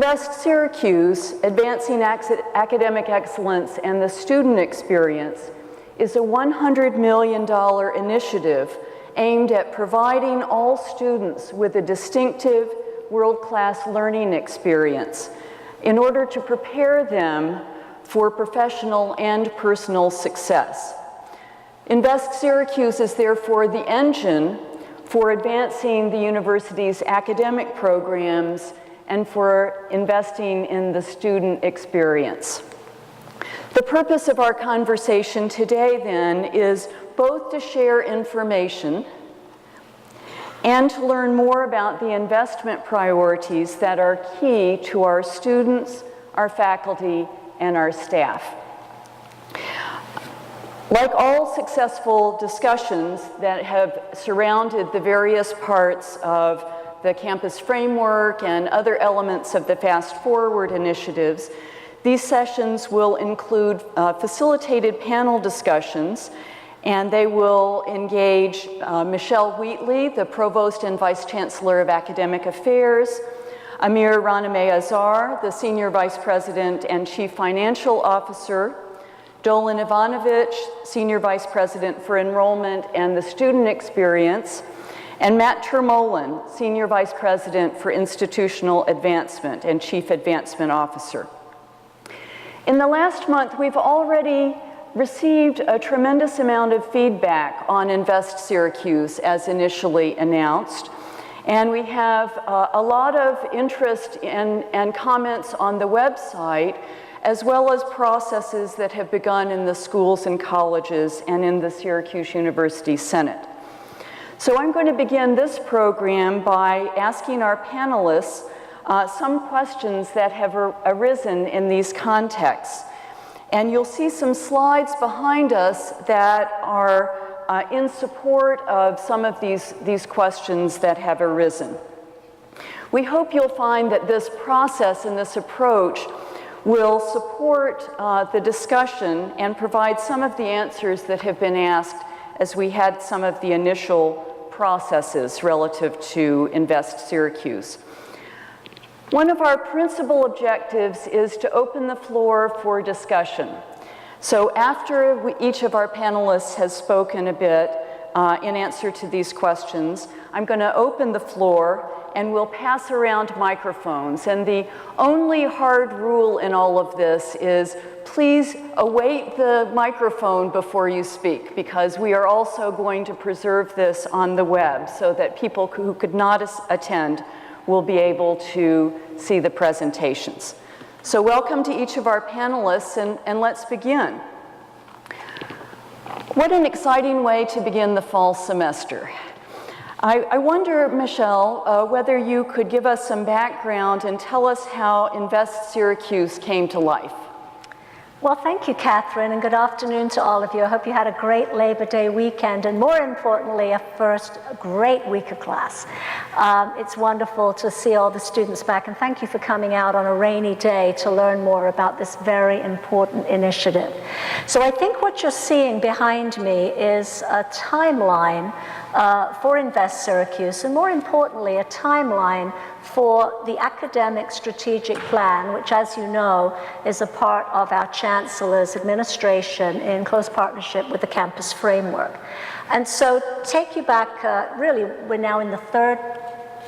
Invest Syracuse, Advancing Academic Excellence and the Student Experience, is a $100 million initiative aimed at providing all students with a distinctive, world-class learning experience in order to prepare them for professional and personal success. Invest Syracuse is therefore the engine for advancing the university's academic programs and for investing in the student experience. The purpose of our conversation today, then, is both to share information and to learn more about the investment priorities that are key to our students, our faculty, and our staff. Like all successful discussions that have surrounded the various parts of the campus framework and other elements of the Fast Forward initiatives, these sessions will include facilitated panel discussions, and they will engage Michelle Wheatley, the Provost and Vice Chancellor of Academic Affairs, Amir Ranameh-Azar, the Senior Vice President and Chief Financial Officer, Dolan Ivanovich, Senior Vice President for Enrollment and the Student Experience, and Matt Termolen, Senior Vice President for Institutional Advancement and Chief Advancement Officer. In the last month, we've already received a tremendous amount of feedback on Invest Syracuse as initially announced, and we have a lot of interest and comments on the website, as well as processes that have begun in the schools and colleges and in the Syracuse University Senate. So I'm going to begin this program by asking our panelists some questions that have arisen in these contexts. And you'll see some slides behind us that are in support of some of these questions that have arisen. We hope you'll find that this process and this approach will support the discussion and provide some of the answers that have been asked as we had some of the initial processes relative to Invest Syracuse. One of our principal objectives is to open the floor for discussion. So after each of our panelists has spoken a bit in answer to these questions, I'm going to open the floor and we'll pass around microphones. And the only hard rule in all of this is please await the microphone before you speak, because we are also going to preserve this on the web so that people who could not attend will be able to see the presentations. So welcome to each of our panelists, and let's begin. What an exciting way to begin the fall semester. I wonder, Michelle, whether you could give us some background and tell us how Invest Syracuse came to life. Well, thank you, Catherine, and good afternoon to all of you. I hope you had a great Labor Day weekend, and more importantly, a great week of class. It's wonderful to see all the students back, and thank you for coming out on a rainy day to learn more about this very important initiative. So I think what you're seeing behind me is a timeline for Invest Syracuse, and more importantly, a timeline for the academic strategic plan, which, as you know, is a part of our Chancellor's administration in close partnership with the campus framework. And so take you back, really, we're now in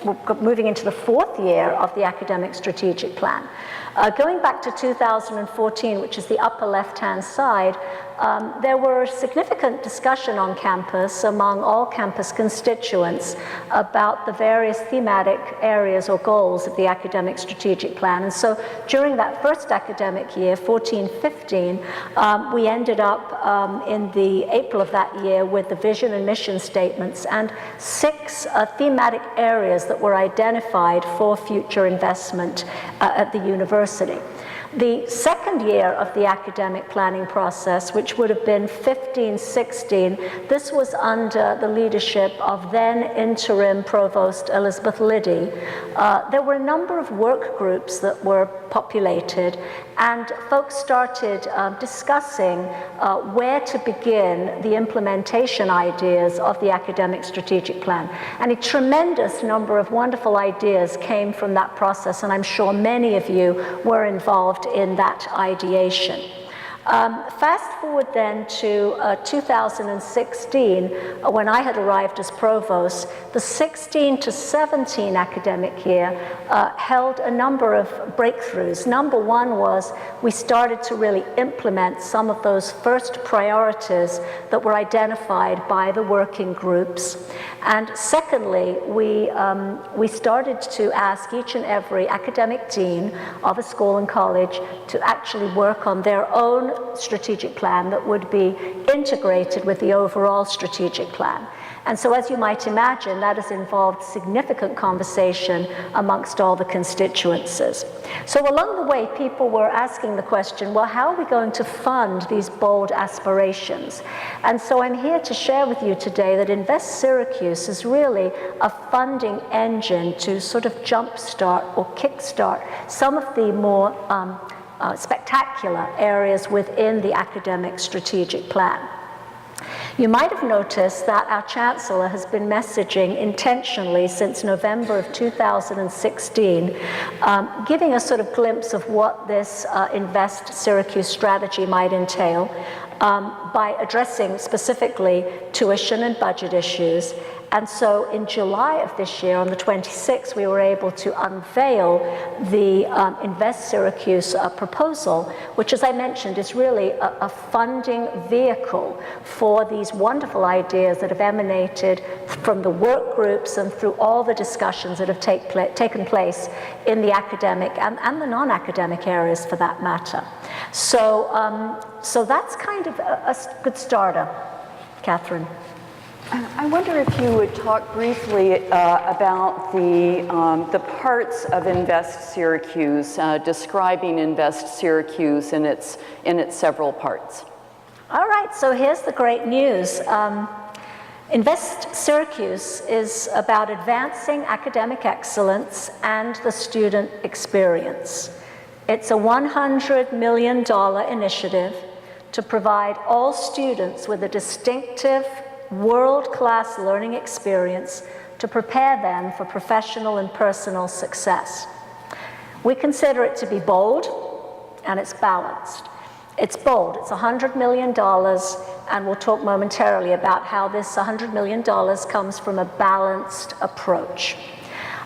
we're moving into the fourth year of the academic strategic plan. Going back to 2014, which is the upper left-hand side, there were significant discussion on campus among all campus constituents about the various thematic areas or goals of the academic strategic plan. And so during that first academic year, 14-15, we ended up in the April of that year with the vision and mission statements and 6 thematic areas that were identified for future investment at the university. The second year of the academic planning process, which would have been 15-16, this was under the leadership of then interim Provost Elizabeth Liddy. There were a number of work groups that were populated, And folks started discussing where to begin the implementation ideas of the academic strategic plan. And a tremendous number of wonderful ideas came from that process, and I'm sure many of you were involved in that ideation. Fast forward then to 2016, when I had arrived as provost. The 16 to 17 academic year held a number of breakthroughs. Number one was we started to really implement some of those first priorities that were identified by the working groups. And secondly, we started to ask each and every academic dean of a school and college to actually work on their own strategic plan that would be integrated with the overall strategic plan. And so, as you might imagine, that has involved significant conversation amongst all the constituencies. So along the way, people were asking the question, well, how are we going to fund these bold aspirations? And so I'm here to share with you today that Invest Syracuse is really a funding engine to sort of jumpstart or kickstart some of the more spectacular areas within the academic strategic plan. You might have noticed that our chancellor has been messaging intentionally since November of 2016, giving a sort of glimpse of what this Invest Syracuse strategy might entail by addressing specifically tuition and budget issues. And so in July of this year, on the 26th, we were able to unveil the Invest Syracuse proposal, which, as I mentioned, is really a funding vehicle for these wonderful ideas that have emanated from the work groups and through all the discussions that have taken place in the academic and the non-academic areas, for that matter. So, so that's kind of a good starter, Catherine. I wonder if you would talk briefly about the parts of Invest Syracuse, describing Invest Syracuse in its several parts. All right, so here's the great news. Invest Syracuse is about advancing academic excellence and the student experience. It's a $100 million initiative to provide all students with a distinctive world-class learning experience to prepare them for professional and personal success. We consider it to be bold, and it's balanced. It's bold, it's $100 million, and we'll talk momentarily about how this $100 million comes from a balanced approach.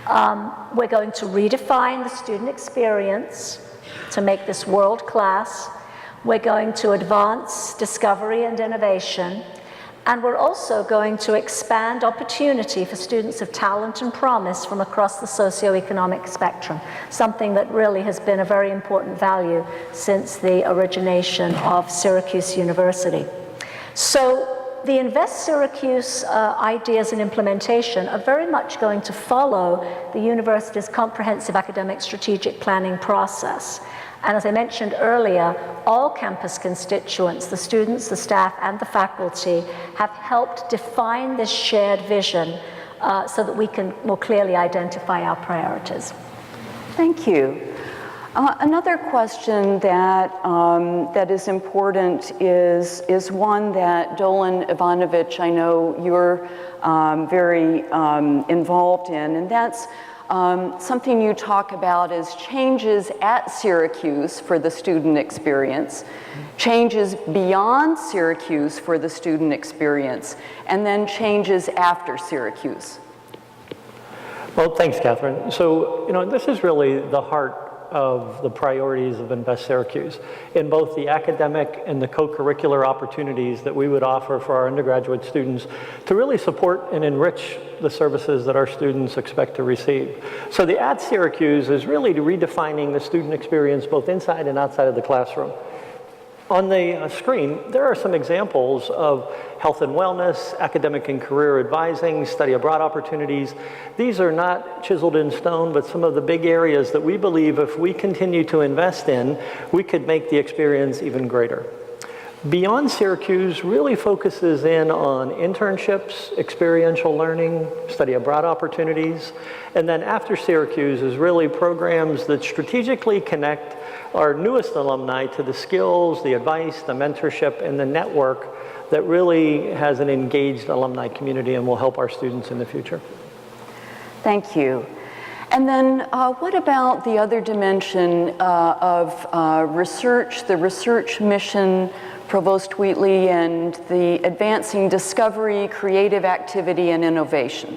We're going to redefine the student experience to make this world-class. We're going to advance discovery and innovation. And we're also going to expand opportunity for students of talent and promise from across the socioeconomic spectrum, something that really has been a very important value since the origination of Syracuse University. So the Invest Syracuse ideas and implementation are very much going to follow the university's comprehensive academic strategic planning process. And as I mentioned earlier, all campus constituents, the students, the staff, and the faculty, have helped define this shared vision so that we can more clearly identify our priorities. Thank you. Another question that is important is one that Dolan Ivanovich, I know you're very involved in, and that's something you talk about is changes at Syracuse for the student experience, changes beyond Syracuse for the student experience, and then changes after Syracuse. Well, thanks, Catherine. So, this is really the heart of the priorities of Invest Syracuse in both the academic and the co-curricular opportunities that we would offer for our undergraduate students to really support and enrich the services that our students expect to receive. So the at Syracuse is really redefining the student experience both inside and outside of the classroom. On the screen, there are some examples of health and wellness, academic and career advising, study abroad opportunities. These are not chiseled in stone, but some of the big areas that we believe if we continue to invest in, we could make the experience even greater. Beyond Syracuse really focuses in on internships, experiential learning, study abroad opportunities, and then after Syracuse is really programs that strategically connect our newest alumni to the skills, the advice, the mentorship, and the network that really has an engaged alumni community and will help our students in the future. Thank you. And then what about the other dimension of research, the research mission, Provost Wheatley, and the advancing discovery, creative activity, and innovation?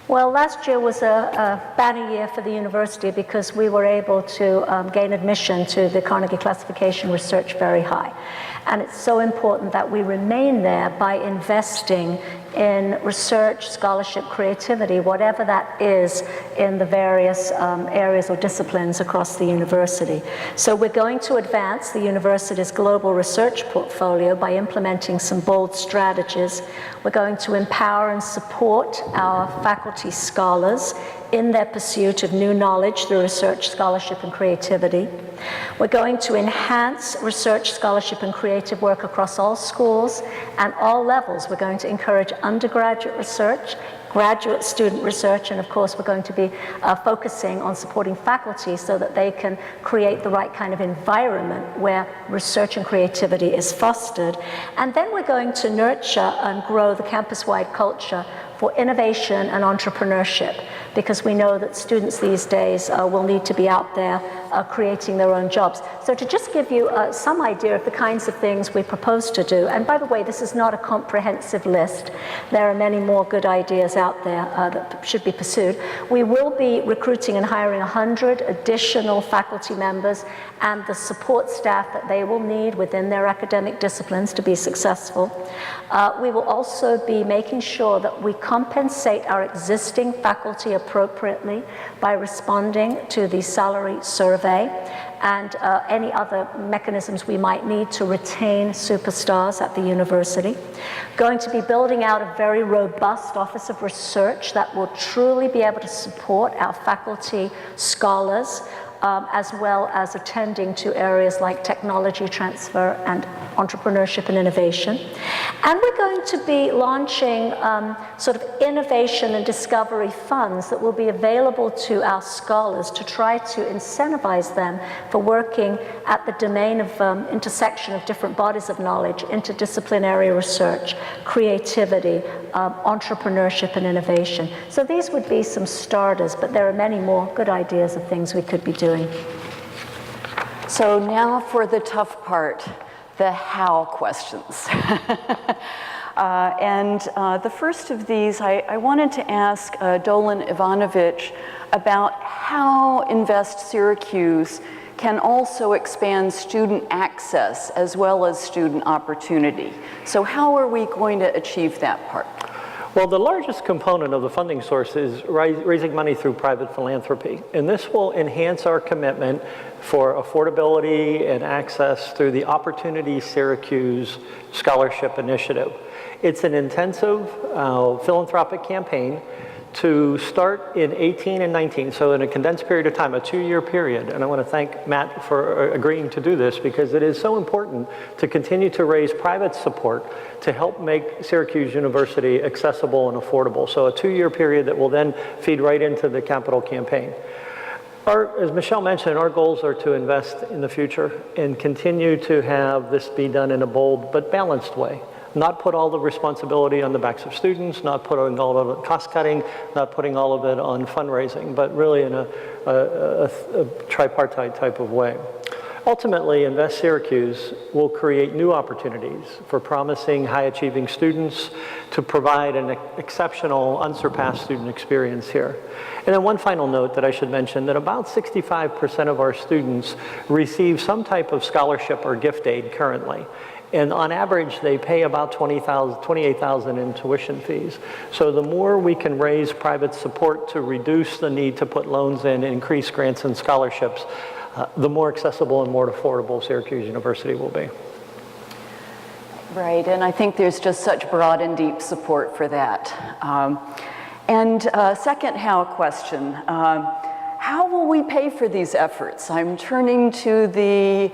Well, last year was a banner year for the university because we were able to gain admission to the Carnegie Classification Research Very High. And it's so important that we remain there by investing in research, scholarship, creativity, whatever that is in the various areas or disciplines across the university. So we're going to advance the university's global research portfolio by implementing some bold strategies. We're going to empower and support our faculty scholars in their pursuit of new knowledge through research, scholarship, and creativity. We're going to enhance research, scholarship, and creative work across all schools and all levels. We're going to encourage undergraduate research, graduate student research, and of course we're going to be focusing on supporting faculty so that they can create the right kind of environment where research and creativity is fostered. And then we're going to nurture and grow the campus-wide culture for innovation and entrepreneurship, because we know that students these days will need to be out there creating their own jobs. So to just give you some idea of the kinds of things we propose to do, and by the way, this is not a comprehensive list. There are many more good ideas out there that should be pursued. We will be recruiting and hiring 100 additional faculty members and the support staff that they will need within their academic disciplines to be successful. We will also be making sure that we compensate our existing faculty appropriately by responding to the salary survey and any other mechanisms we might need to retain superstars at the university. Going to be building out a very robust Office of Research that will truly be able to support our faculty scholars, as well as attending to areas like technology transfer and entrepreneurship and innovation. And we're going to be launching sort of innovation and discovery funds that will be available to our scholars to try to incentivize them for working at the domain of intersection of different bodies of knowledge, interdisciplinary research, creativity, entrepreneurship, and innovation. So these would be some starters, but there are many more good ideas of things we could be doing. So now for the tough part, the how questions. The first of these, I wanted to ask Dolan Ivanovic about how Invest Syracuse can also expand student access as well as student opportunity. So how are we going to achieve that part? Well, the largest component of the funding source is raising money through private philanthropy. And this will enhance our commitment for affordability and access through the Opportunity Syracuse Scholarship Initiative. It's an intensive philanthropic campaign to start in 18 and 19, so in a condensed period of time, a 2-year period. And I want to thank Matt for agreeing to do this, because it is so important to continue to raise private support to help make Syracuse University accessible and affordable. So a 2-year period that will then feed right into the capital campaign. As Michelle mentioned, our goals are to invest in the future and continue to have this be done in a bold but balanced way. Not put all the responsibility on the backs of students, not putting all of it cost cutting, not putting all of it on fundraising, but really in a tripartite type of way. Ultimately, Invest Syracuse will create new opportunities for promising, high-achieving students to provide an exceptional, unsurpassed student experience here. And then one final note that I should mention, that about 65% of our students receive some type of scholarship or gift aid currently. And on average, they pay about $28,000 in tuition fees. So the more we can raise private support to reduce the need to put loans in, increase grants and scholarships, the more accessible and more affordable Syracuse University will be. Right, and I think there's just such broad and deep support for that. Second how question. How will we pay for these efforts? I'm turning to the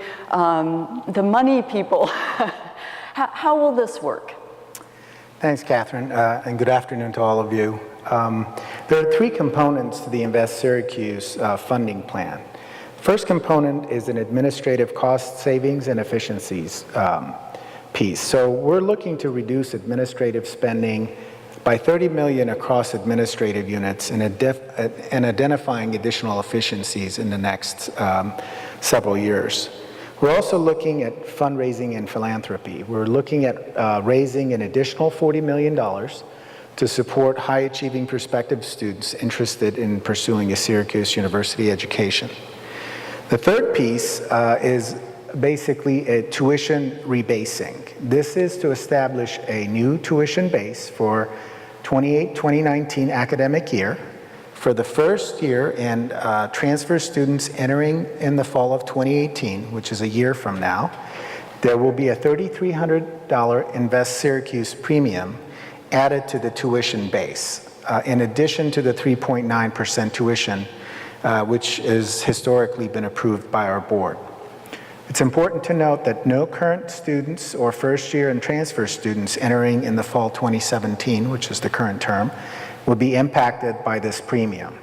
money people How will this work? Thanks, Catherine, and good afternoon to all of you. There are three components to the Invest Syracuse funding plan. First component is an administrative cost savings and efficiencies piece. So we're looking to reduce administrative spending by $30 million across administrative units and identifying additional efficiencies in the next several years. We're also looking at fundraising and philanthropy. We're looking at raising an additional $40 million to support high-achieving prospective students interested in pursuing a Syracuse University education. The third piece is basically a tuition rebasing. This is to establish a new tuition base for 2019 academic year. For the first year and transfer students entering in the fall of 2018, which is a year from now, there will be a $3,300 Invest Syracuse premium added to the tuition base, in addition to the 3.9% tuition, which has historically been approved by our board. It's important to note that no current students or first year and transfer students entering in the fall 2017, which is the current term, will be impacted by this premium.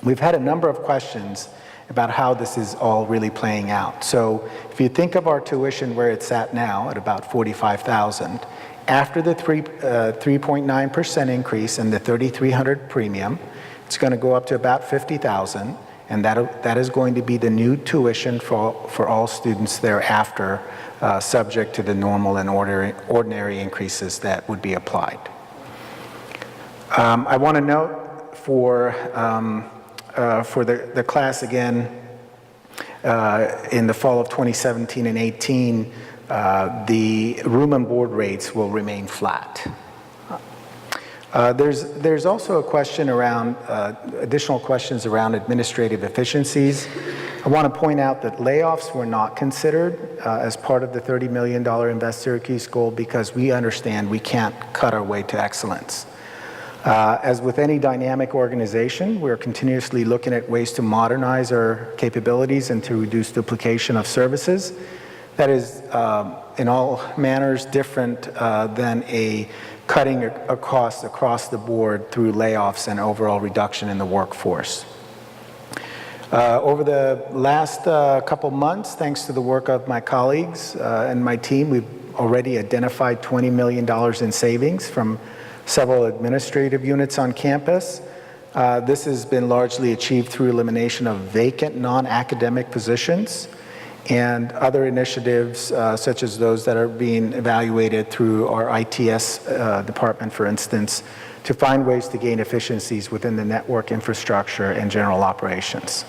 We've had a number of questions about how this is all really playing out. So if you think of our tuition where it's at now at about $45,000, after the 3.9% increase in the $3,300 premium, it's going to go up to about $50,000, and that is going to be the new tuition for all students thereafter, subject to the normal and ordinary increases that would be applied. I want to note for the class again in the fall of 2017 and 18, the room and board rates will remain flat. There's also a question around, additional questions around administrative efficiencies. I want to point out that layoffs were not considered as part of the $30 million Invest Syracuse goal because we understand we can't cut our way to excellence. As with any dynamic organization, we're continuously looking at ways to modernize our capabilities and to reduce duplication of services. That is in all manners different than a cutting a cost across the board through layoffs and overall reduction in the workforce. Over the last couple months, thanks to the work of my colleagues and my team, we've already identified $20 million in savings from several administrative units on campus. This has been largely achieved through elimination of vacant non-academic positions and other initiatives such as those that are being evaluated through our ITS department, for instance, to find ways to gain efficiencies within the network infrastructure and general operations.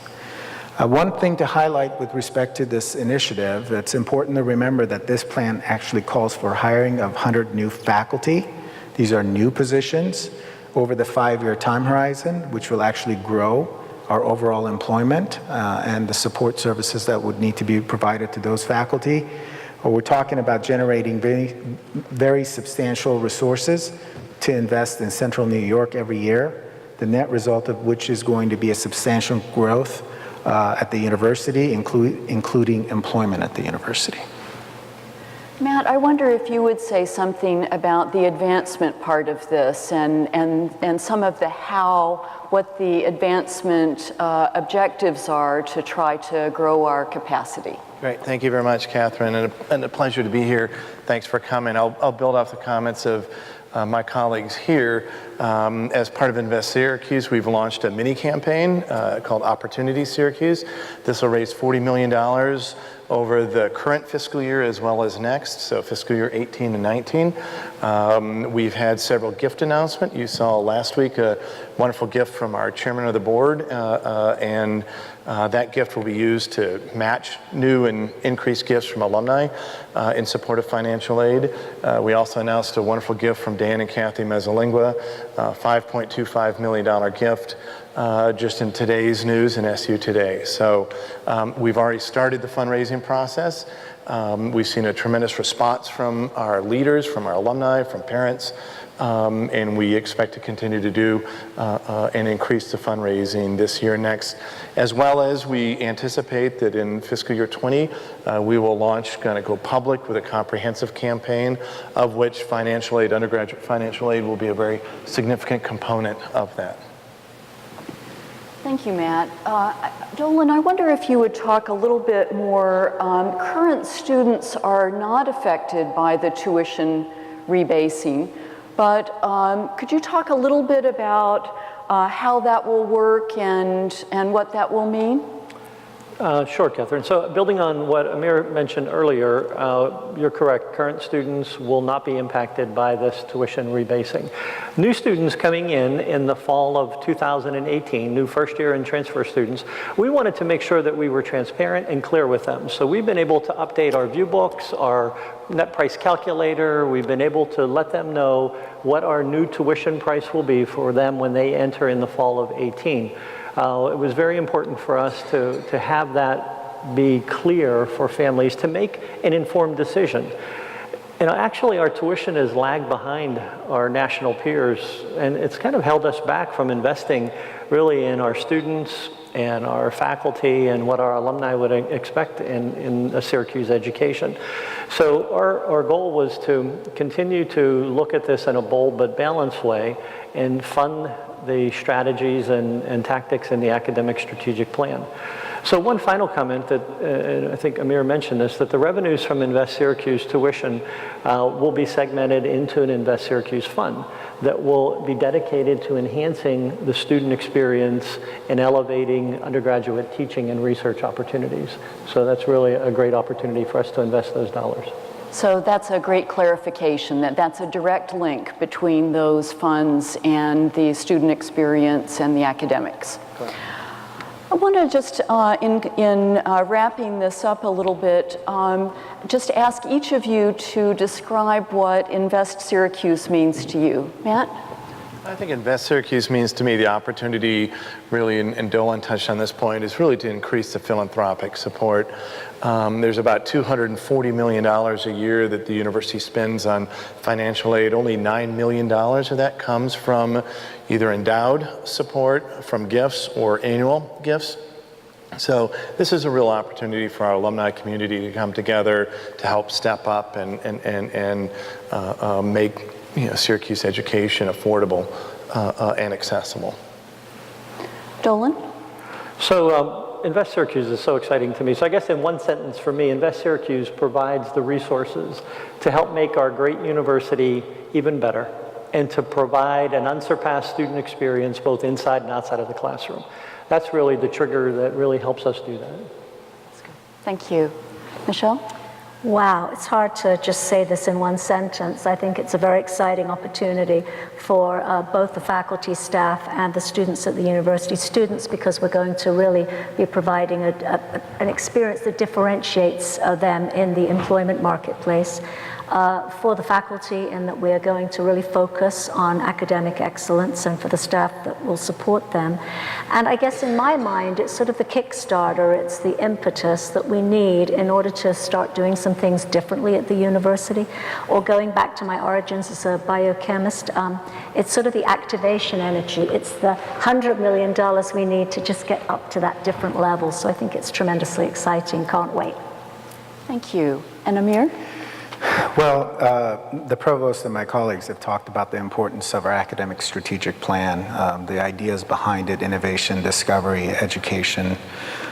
One thing to highlight with respect to this initiative, it's important to remember that this plan actually calls for hiring of 100 new faculty. These are new positions over the 5-year time horizon, which will actually grow our overall employment and the support services that would need to be provided to those faculty. We're talking about generating very substantial resources to invest in Central New York every year, the net result of which is going to be a substantial growth at the university, including employment at the university. Matt, I wonder if you would say something about the advancement part of this and some of the what the advancement objectives are to try to grow our capacity. Great, thank you very much, Catherine, and a pleasure to be here. Thanks for coming. I'll build off the comments of my colleagues here. As part of Invest Syracuse, we've launched a mini campaign called Opportunity Syracuse. This will raise $40 million over the current fiscal year as well as next, so fiscal year 18 and 19. We've had several gift announcements. You saw last week a wonderful gift from our chairman of the board, and that gift will be used to match new and increased gifts from alumni in support of financial aid. We also announced a wonderful gift from Dan and Kathy Mezzalingua, $5.25 million gift just in today's news in SU Today. So we've already started the fundraising process. We've seen a tremendous response from our leaders, from our alumni, from parents, and we expect to continue to do and increase the fundraising this year and next, as well as we anticipate that in fiscal year 20, we will launch, going to go public with a comprehensive campaign of which financial aid, undergraduate financial aid, will be a very significant component of that. Thank you, Matt. Dolan, I wonder if you would talk a little bit more. Current students are not affected by the tuition rebasing, but could you talk a little bit about how that will work and what that will mean? Sure, Catherine. So building on what Amir mentioned earlier, you're correct. Current students will not be impacted by this tuition rebasing. New students coming in the fall of 2018, new first year and transfer students, we wanted to make sure that we were transparent and clear with them. So we've been able to update our view books, our net price calculator. We've been able to let them know what our new tuition price will be for them when they enter in the fall of 18. It was very important for us to have that be clear for families to make an informed decision. You know, actually our tuition has lagged behind our national peers, and it's kind of held us back from investing really in our students and our faculty and what our alumni would expect in a Syracuse education. So our goal was to continue to look at this in a bold but balanced way and fund the strategies and tactics in the academic strategic plan. So one final comment that I think Amir mentioned this, that the revenues from Invest Syracuse tuition will be segmented into an Invest Syracuse fund that will be dedicated to enhancing the student experience and elevating undergraduate teaching and research opportunities. So that's really a great opportunity for us to invest those dollars. So that's a great clarification, that that's a direct link between those funds and the student experience and the academics. Correct. I want to just, in wrapping this up a little bit, just ask each of you to describe what Invest Syracuse means to you. Matt? I think Invest Syracuse means to me the opportunity, really, and Dolan touched on this point, is really to increase the philanthropic support. There's about $240 million a year that the university spends on financial aid. Only $9 million of that comes from either endowed support, from gifts, or annual gifts. So this is a real opportunity for our alumni community to come together to help step up and make Syracuse education affordable and accessible. Dolan? So Invest Syracuse is so exciting to me. So I guess in one sentence for me, Invest Syracuse provides the resources to help make our great university even better and to provide an unsurpassed student experience both inside and outside of the classroom. That's really the trigger that really helps us do that. Thank you. Michelle? Wow, it's hard to just say this in one sentence. I think it's a very exciting opportunity for both the faculty, staff, and the students at the university. Students, because we're going to really be providing an experience that differentiates them in the employment marketplace. For the faculty, in that we're going to really focus on academic excellence, and for the staff that will support them. And I guess in my mind, it's sort of the Kickstarter, it's the impetus that we need in order to start doing some things differently at the university. Or going back to my origins as a biochemist, it's sort of the activation energy. It's the $100 million we need to just get up to that different level. So I think it's tremendously exciting. Can't wait. Thank you. And Amir? Well, the provost and my colleagues have talked about the importance of our academic strategic plan, the ideas behind it, innovation, discovery, education,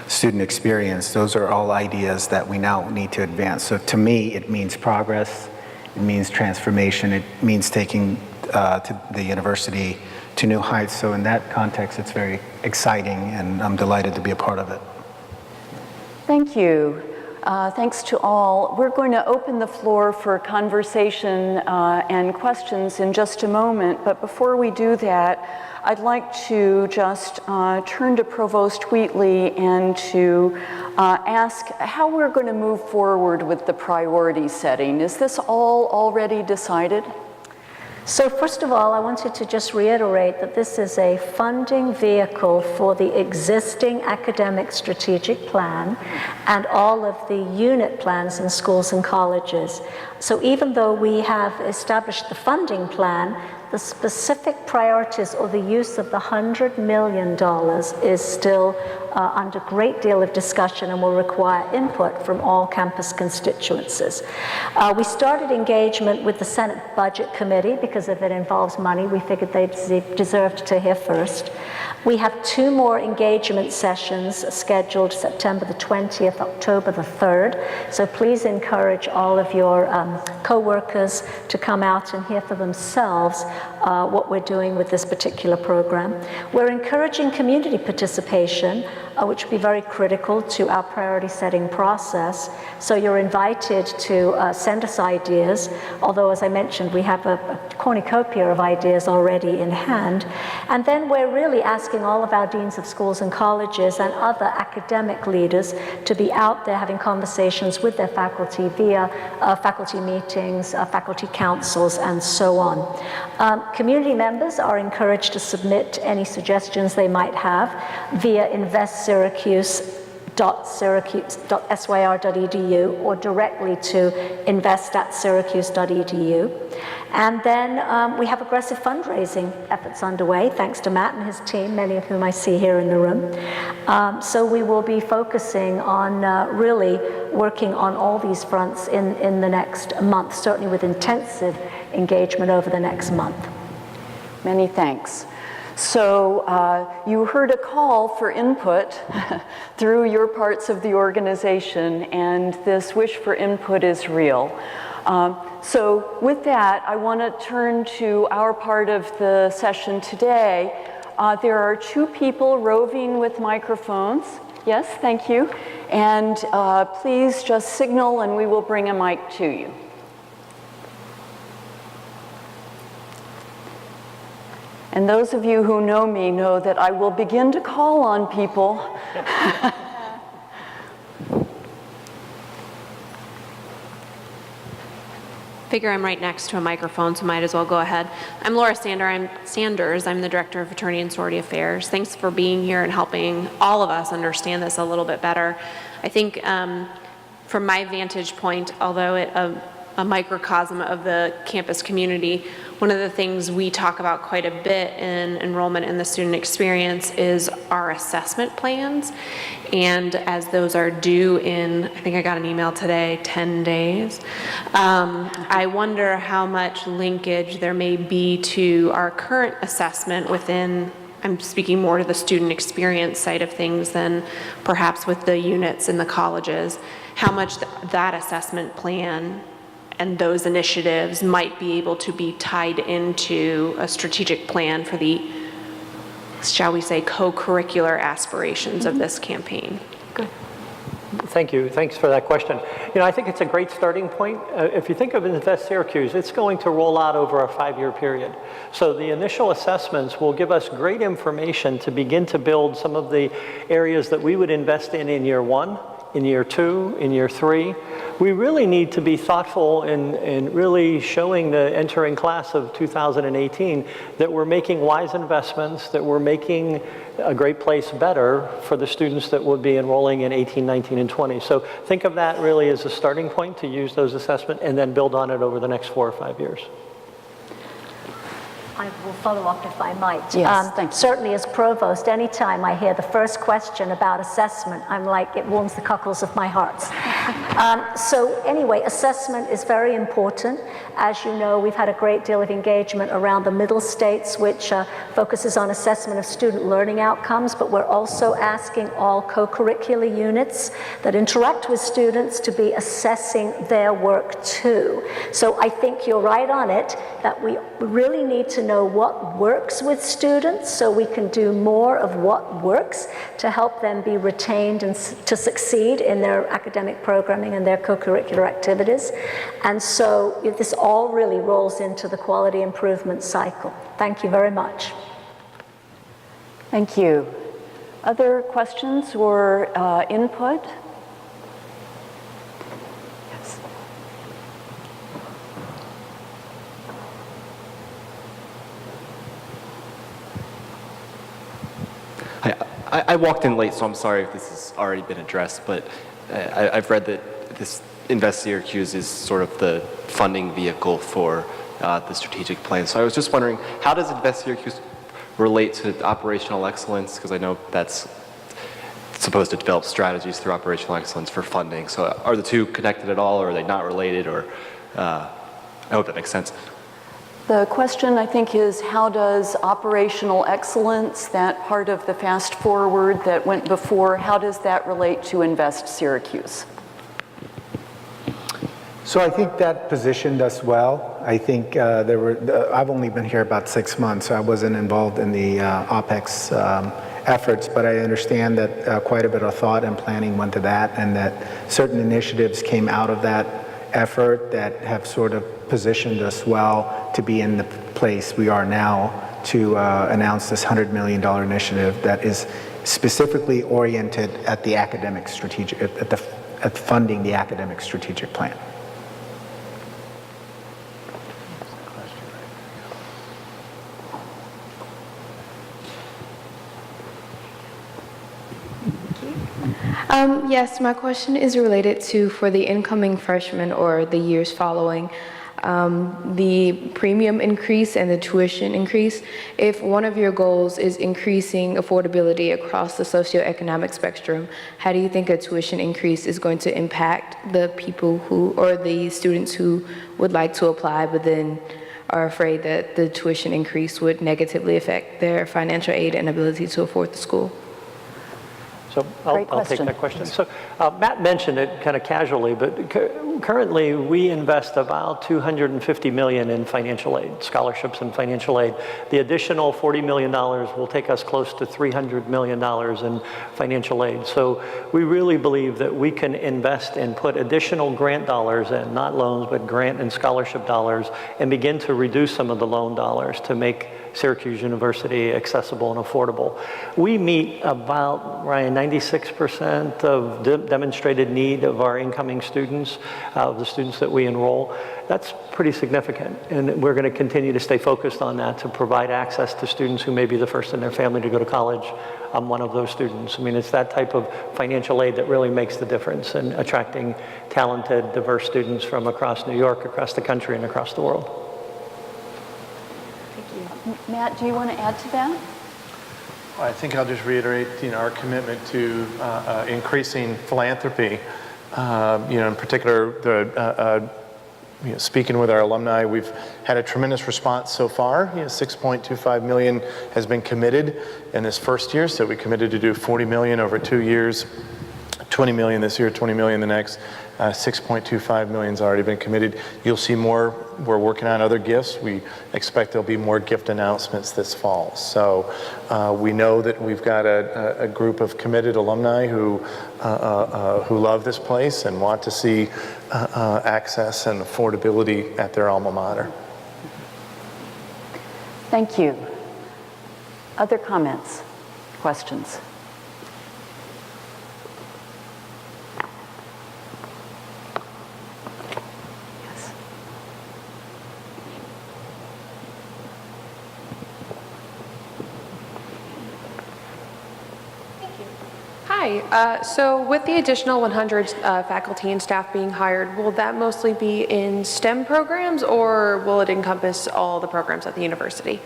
student experience. Those are all ideas that we now need to advance. So to me, it means progress, it means transformation, it means taking to the university to new heights. So in that context, it's very exciting, and I'm delighted to be a part of it. Thank you. Thanks to all. We're going to open the floor for conversation and questions in just a moment, but before we do that, I'd like to just turn to Provost Wheatley and to ask how we're going to move forward with the priority setting. Is this all already decided? So first of all, I wanted to just reiterate that this is a funding vehicle for the existing academic strategic plan and all of the unit plans in schools and colleges. So even though we have established the funding plan, the specific priorities or the use of the $100 million is still under a great deal of discussion and will require input from all campus constituencies. We started engagement with the Senate Budget Committee because if it involves money, we figured they deserved to hear first. We have 2 more engagement sessions scheduled September the 20th, October the 3rd. So please encourage all of your co-workers to come out and hear for themselves what we're doing with this particular program. We're encouraging community participation, which will be very critical to our priority setting process. So you're invited to send us ideas, although as I mentioned, we have a cornucopia of ideas already in hand. And then we're really asking all of our deans of schools and colleges and other academic leaders to be out there having conversations with their faculty via faculty meetings, faculty councils, and so on. Community members are encouraged to submit any suggestions they might have via investsyracuse.syr.edu or directly to invest@syracuse.edu. And then we have aggressive fundraising efforts underway, thanks to Matt and his team, many of whom I see here in the room. So we will be focusing on really working on all these fronts in the next month, certainly with intensive engagement over the next month. Many thanks. So you heard a call for input through your parts of the organization, and this wish for input is real. So with that, I want to turn to our part of the session today. There are 2 people roving with microphones. Yes, thank you. And please just signal and we will bring a mic to you. And those of you who know me know that I will begin to call on people. Figure I'm right next to a microphone, so might as well go ahead. I'm Laura Sanders. I'm the Director of Fraternity and Sorority Affairs. Thanks for being here and helping all of us understand this a little bit better. I think from my vantage point, although a microcosm of the campus community, one of the things we talk about quite a bit in enrollment in the student experience is our assessment plans. And as those are due in, I think I got an email today, 10 days, I wonder how much linkage there may be to our current assessment within, I'm speaking more to the student experience side of things than perhaps with the units in the colleges, how much that assessment plan and those initiatives might be able to be tied into a strategic plan for the, shall we say, co-curricular aspirations of this campaign. Good. Thank you. Thanks for that question. You know, I think it's a great starting point. If you think of Invest Syracuse, it's going to roll out over a 5-year period. So the initial assessments will give us great information to begin to build some of the areas that we would invest in year 1, in year 2, in year 3. We really need to be thoughtful in really showing the entering class of 2018 that we're making wise investments, that we're making a great place better for the students that would be enrolling in 18, 19, and 20. So think of that really as a starting point to use those assessments and then build on it over the next 4 or 5 years. I will follow up if I might. Yes, thank you. Certainly as provost, anytime I hear the first question about assessment, I'm like, it warms the cockles of my heart. So anyway, assessment is very important. As you know, we've had a great deal of engagement around the middle states, which focuses on assessment of student learning outcomes, but we're also asking all co-curricular units that interact with students to be assessing their work too. So I think you're right on it, that we really need to know what works with students so we can do more of what works to help them be retained and to succeed in their academic programming and their co-curricular activities. And so this all really rolls into the quality improvement cycle. Thank you very much. Thank you. Other questions or input? Yes. I walked in late, so I'm sorry if this has already been addressed, but I've read that this Invest Syracuse is sort of the funding vehicle for the strategic plan. So I was just wondering, how does Invest Syracuse relate to operational excellence? Because I know that's supposed to develop strategies through operational excellence for funding. So are the two connected at all, or are they not related? Or I hope that makes sense. The question, I think, is how does operational excellence, that part of the fast forward that went before, how does that relate to Invest Syracuse? So I think that positioned us well. I think I've only been here about 6 months, so I wasn't involved in the OpEx efforts, but I understand that quite a bit of thought and planning went to that, and that certain initiatives came out of that effort that have sort of positioned us well to be in the place we are now to announce this $100 million initiative that is specifically oriented at the academic strategic, at funding the academic strategic plan. Yes, my question is related to, for the incoming freshmen or the years following, the premium increase and the tuition increase. If one of your goals is increasing affordability across the socioeconomic spectrum, how do you think a tuition increase is going to impact the people who, or the students who would like to apply but then are afraid that the tuition increase would negatively affect their financial aid and ability to afford the school? So I'll take that question. So Matt mentioned it kind of casually, but currently we invest about $250 million in financial aid, scholarships and financial aid. The additional $40 million will take us close to $300 million in financial aid. So we really believe that we can invest and put additional grant dollars in, not loans, but grant and scholarship dollars, and begin to reduce some of the loan dollars to make Syracuse University accessible and affordable. We meet about, Ryan, 96% of demonstrated need of our incoming students, of the students that we enroll. That's pretty significant, and we're going to continue to stay focused on that to provide access to students who may be the first in their family to go to college. I'm one of those students. I mean, it's that type of financial aid that really makes the difference in attracting talented, diverse students from across New York, across the country, and across the world. Matt, do you want to add to that? I think I'll just reiterate, our commitment to increasing philanthropy. In particular, speaking with our alumni, we've had a tremendous response so far. $6.25 million has been committed in this first year, so we committed to do $40 million over 2 years, $20 million this year, $20 million the next. $6.25 million has already been committed. You'll see more. We're working on other gifts. We expect there'll be more gift announcements this fall. So we know that we've got a group of committed alumni who love this place and want to see access and affordability at their alma mater. Thank you. Other comments, questions? Hi, so with the additional 100 faculty and staff being hired, will that mostly be in STEM programs, or will it encompass all the programs at the university?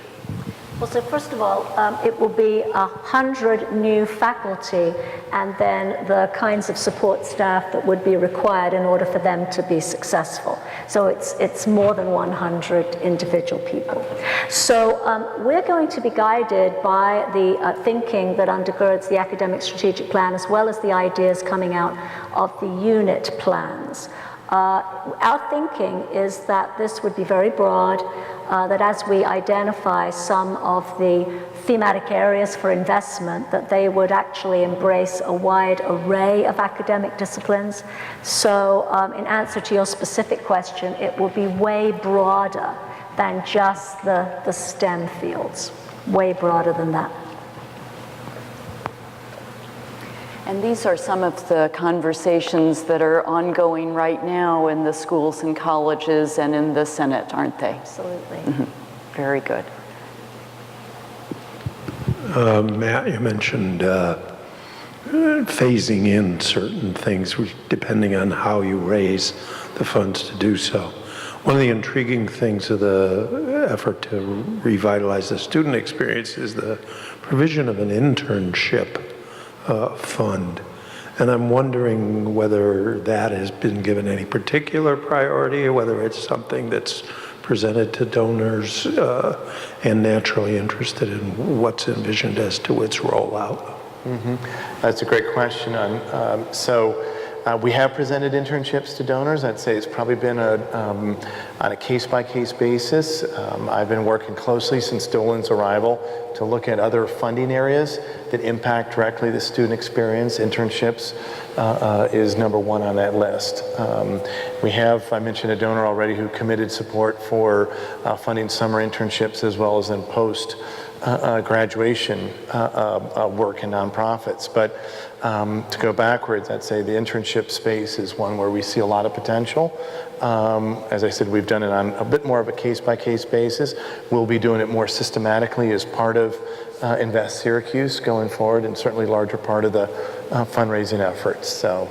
Well, so first of all, it will be 100 new faculty and then the kinds of support staff that would be required in order for them to be successful. So it's more than 100 individual people. So we're going to be guided by the thinking that undergirds the academic strategic plan, as well as the ideas coming out of the unit plans. Our thinking is that this would be very broad, that as we identify some of the thematic areas for investment, that they would actually embrace a wide array of academic disciplines. So in answer to your specific question, it will be way broader than just the STEM fields, way broader than that. And these are some of the conversations that are ongoing right now in the schools and colleges and in the Senate, aren't they? Absolutely. Mm-hmm. Very good. Matt, you mentioned phasing in certain things depending on how you raise the funds to do so. One of the intriguing things of the effort to revitalize the student experience is the provision of an internship fund. And I'm wondering whether that has been given any particular priority, or whether it's something that's presented to donors and naturally interested in what's envisioned as to its rollout. That's a great question. We have presented internships to donors. I'd say it's probably been on a case-by-case basis. I've been working closely since Dolan's arrival to look at other funding areas that impact directly the student experience. Internships is number one on that list. I mentioned a donor already who committed support for funding summer internships as well as in post-graduation work in nonprofits. But to go backwards, I'd say the internship space is one where we see a lot of potential. As I said, we've done it on a bit more of a case-by-case basis. We'll be doing it more systematically as part of Invest Syracuse going forward, and certainly a larger part of the fundraising efforts. So,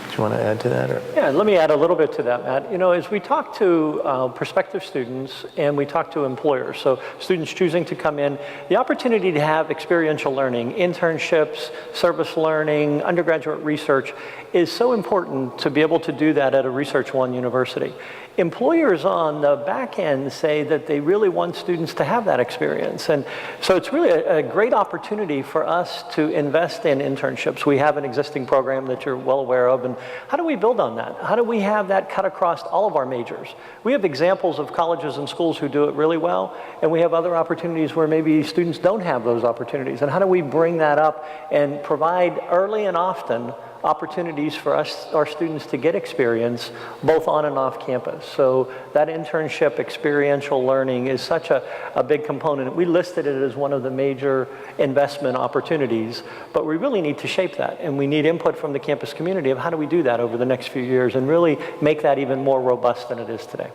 do you want to add to that? Or? Yeah, let me add a little bit to that, Matt. You know, as we talk to prospective students and we talk to employers, so students choosing to come in, the opportunity to have experiential learning, internships, service learning, undergraduate research is so important to be able to do that at a Research One university. Employers on the back end say that they really want students to have that experience. And so it's really a great opportunity for us to invest in internships. We have an existing program that you're well aware of. And how do we build on that? How do we have that cut across all of our majors? We have examples of colleges and schools who do it really well. And we have other opportunities where maybe students don't have those opportunities. And how do we bring that up and provide early and often opportunities for our students to get experience both on and off campus. So that internship experiential learning is such a big component. We listed it as one of the major investment opportunities, but we really need to shape that, and we need input from the campus community of how do we do that over the next few years and really make that even more robust than it is today.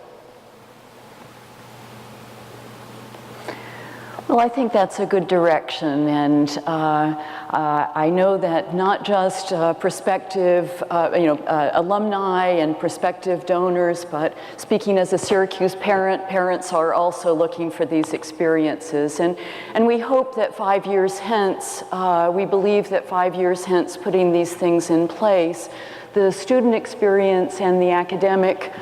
Well, I think that's a good direction, and I know that not just prospective, alumni and prospective donors, but speaking as a Syracuse parent, parents are also looking for these experiences, and we hope that 5 years hence, we believe that 5 years hence, putting these things in place, the student experience and the academic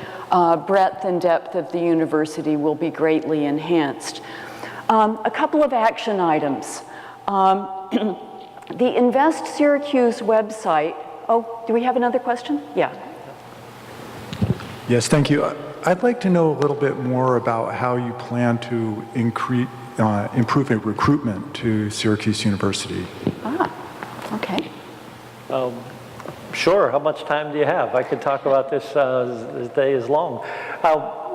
breadth and depth of the university will be greatly enhanced. A couple of action items. The Invest Syracuse website. Oh, do we have another question? Yeah. Yes, thank you. I'd like to know a little bit more about how you plan to improve recruitment to Syracuse University. Okay. Sure, how much time do you have? I could talk about this as day is long.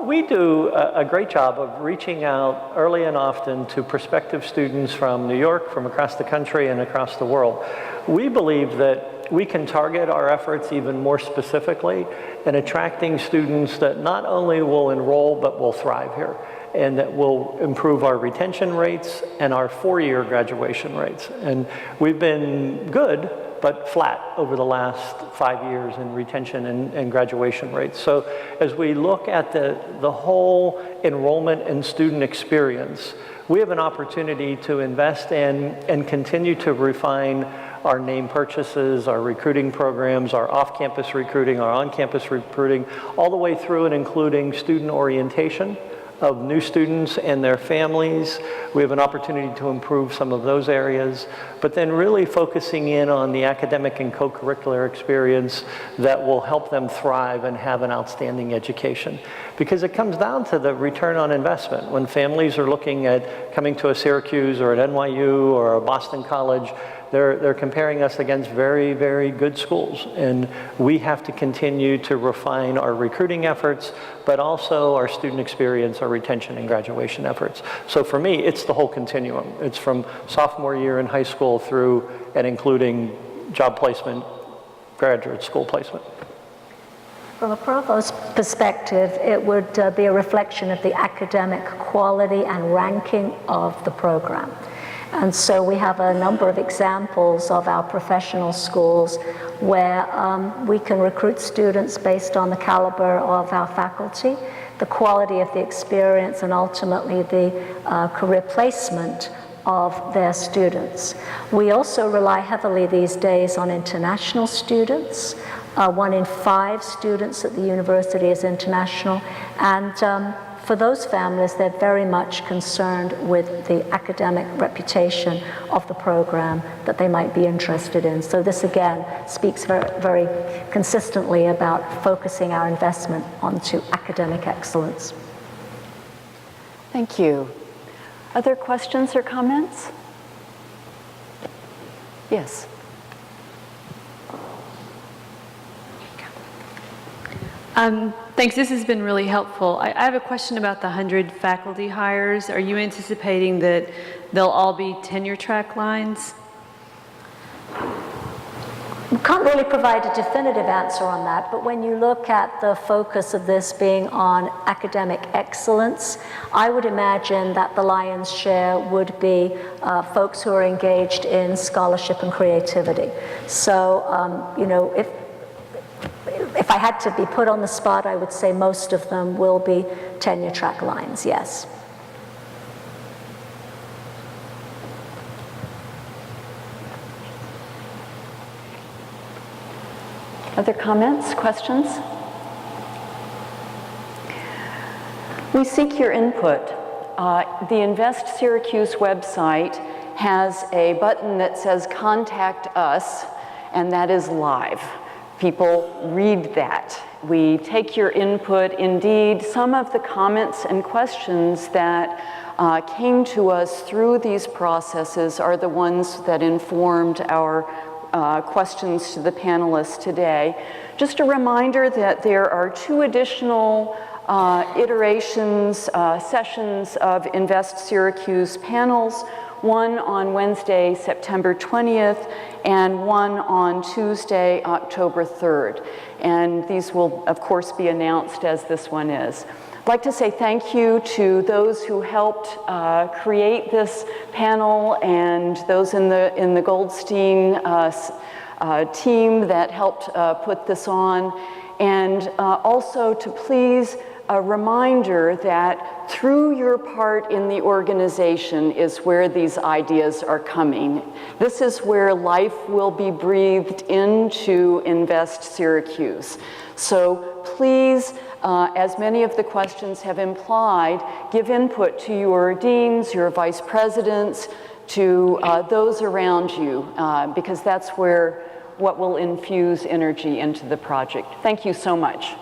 We do a great job of reaching out early and often to prospective students from New York, from across the country, and across the world. We believe that we can target our efforts even more specifically in attracting students that not only will enroll, but will thrive here, and that will improve our retention rates and our four-year graduation rates. And we've been good, but flat over the last 5 years in retention and graduation rates. So as we look at the whole enrollment and student experience, we have an opportunity to invest in and continue to refine our name purchases, our recruiting programs, our off-campus recruiting, our on-campus recruiting, all the way through and including student orientation of new students and their families. We have an opportunity to improve some of those areas, but then really focusing in on the academic and co-curricular experience that will help them thrive and have an outstanding education. Because it comes down to the return on investment. When families are looking at coming to a Syracuse or an NYU or a Boston College, they're comparing us against very, very good schools. And we have to continue to refine our recruiting efforts, but also our student experience, our retention and graduation efforts. So for me, it's the whole continuum. It's from sophomore year in high school through and including job placement, graduate school placement. From a provost perspective, it would be a reflection of the academic quality and ranking of the program. And so we have a number of examples of our professional schools where we can recruit students based on the caliber of our faculty, the quality of the experience, and ultimately the career placement of their students. We also rely heavily these days on international students. 1 in 5 students at the university is international, and for those families, they're very much concerned with the academic reputation of the program that they might be interested in. So this again speaks very, very consistently about focusing our investment onto academic excellence. Thank you. Other questions or comments? Yes. Thanks, this has been really helpful. I have a question about the 100 faculty hires. Are you anticipating that they'll all be tenure track lines? We can't really provide a definitive answer on that, but when you look at the focus of this being on academic excellence, I would imagine that the lion's share would be folks who are engaged in scholarship and creativity. So, you know, if I had to be put on the spot, I would say most of them will be tenure track lines, yes. Other comments, questions? We seek your input. The Invest Syracuse website has a button that says Contact Us, and that is live. People read that. We take your input. Indeed, some of the comments and questions that came to us through these processes are the ones that informed our questions to the panelists today. Just a reminder that there are 2 additional sessions of Invest Syracuse panels, one on Wednesday, September 20th, and one on Tuesday, October 3rd. And these will, of course, be announced as this one is. I'd like to say thank you to those who helped create this panel and those in the Goldstein team that helped put this on. And also to please a reminder that through your part in the organization is where these ideas are coming. This is where life will be breathed into Invest Syracuse. So please, as many of the questions have implied, give input to your deans, your vice presidents, to those around you, because that's where what will infuse energy into the project. Thank you so much.